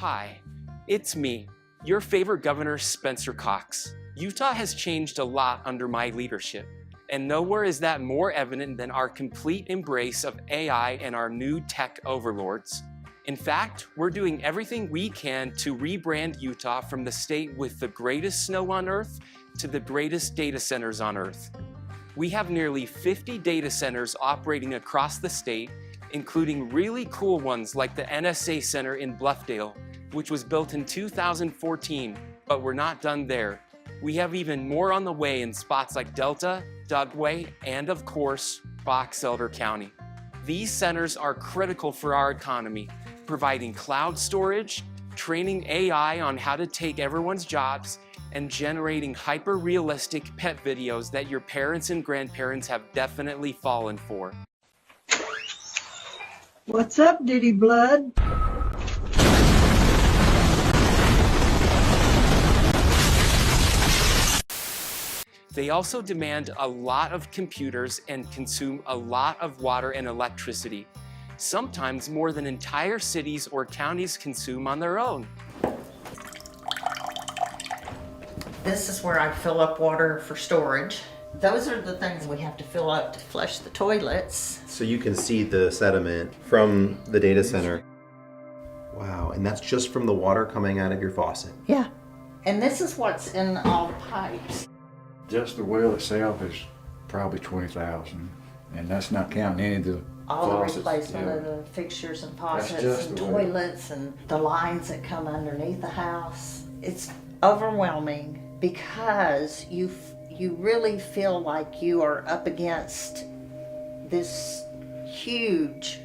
Hi, it's me, your favorite Governor Spencer Cox. Utah has changed a lot under my leadership, and nowhere is that more evident than our complete embrace of AI and our new tech overlords. In fact, we're doing everything we can to rebrand Utah from the state with the greatest snow on Earth to the greatest data centers on Earth. We have nearly 50 data centers operating across the state, including really cool ones like the NSA Center in Bluffdale, which was built in 2014, but we're not done there. We have even more on the way in spots like Delta, Dugway, and of course, Box Elder County. These centers are critical for our economy, providing cloud storage, training AI on how to take everyone's jobs, and generating hyper-realistic pet videos that your parents and grandparents have definitely fallen for. What's up, Diddy Blood? They also demand a lot of computers and consume a lot of water and electricity, sometimes more than entire cities or counties consume on their own. This is where I fill up water for storage. Those are the things we have to fill up to flush the toilets. So you can see the sediment from the data center. Wow, and that's just from the water coming out of your faucet. Yeah, and this is what's in all the pipes. Just the well itself is probably $20,000, and that's not counting any of the all faucets. The replacement of the fixtures and faucets and toilets and the lines that come underneath the house. It's overwhelming because you really feel like you are up against this huge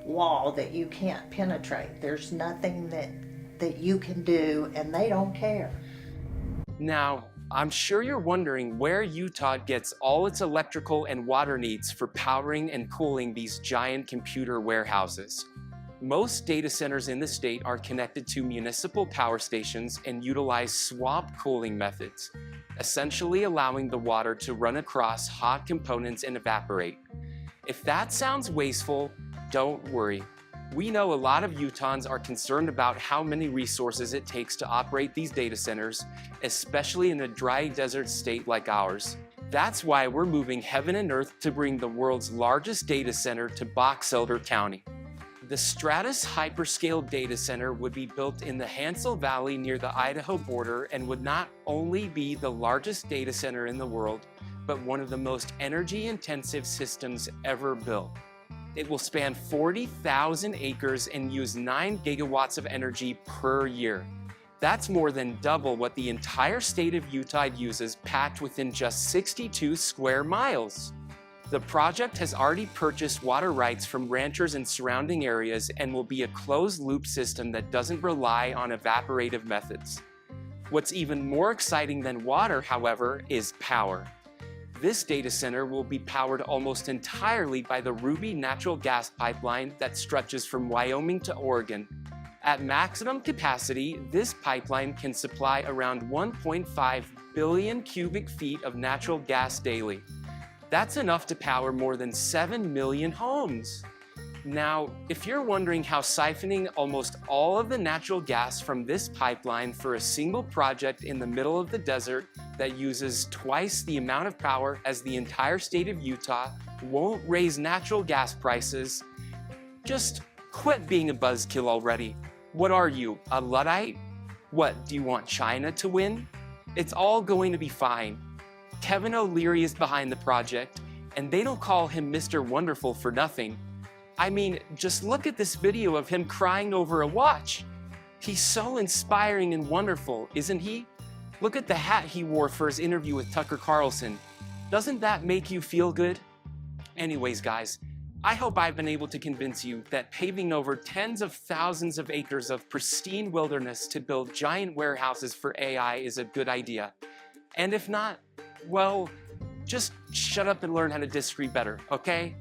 wall that you can't penetrate. There's nothing that you can do, and they don't care. Now, I'm sure you're wondering where Utah gets all its electrical and water needs for powering and cooling these giant computer warehouses. Most data centers in the state are connected to municipal power stations and utilize swamp cooling methods, essentially allowing the water to run across hot components and evaporate. If that sounds wasteful, don't worry. We know a lot of Utahns are concerned about how many resources it takes to operate these data centers, especially in a dry desert state like ours. That's why we're moving heaven and earth to bring the world's largest data center to Box Elder County. The Strata hyperscale data center would be built in the Hansel Valley near the Idaho border and would not only be the largest data center in the world, but one of the most energy-intensive systems ever built. It will span 40,000 acres and use 9 gigawatts of energy per year. That's more than double what the entire state of Utah uses, packed within just 62 square miles. The project has already purchased water rights from ranchers in surrounding areas and will be a closed-loop system that doesn't rely on evaporative methods. What's even more exciting than water, however, is power. This data center will be powered almost entirely by the Ruby natural gas pipeline that stretches from Wyoming to Oregon. At maximum capacity, this pipeline can supply around 1.5 billion cubic feet of natural gas daily. That's enough to power more than 7 million homes. Now, if you're wondering how siphoning almost all of the natural gas from this pipeline for a single project in the middle of the desert that uses twice the amount of power as the entire state of Utah won't raise natural gas prices, just quit being a buzzkill already. What are you, a Luddite? What, do you want China to win? It's all going to be fine. Kevin O'Leary is behind the project, and they don't call him Mr. Wonderful for nothing. I mean, just look at this video of him crying over a watch. He's so inspiring and wonderful, isn't he? Look at the hat he wore for his interview with Tucker Carlson. Doesn't that make you feel good? Anyways, guys, I hope I've been able to convince you that paving over tens of thousands of acres of pristine wilderness to build giant warehouses for AI is a good idea. And if not, well, just shut up and learn how to disagree better, okay?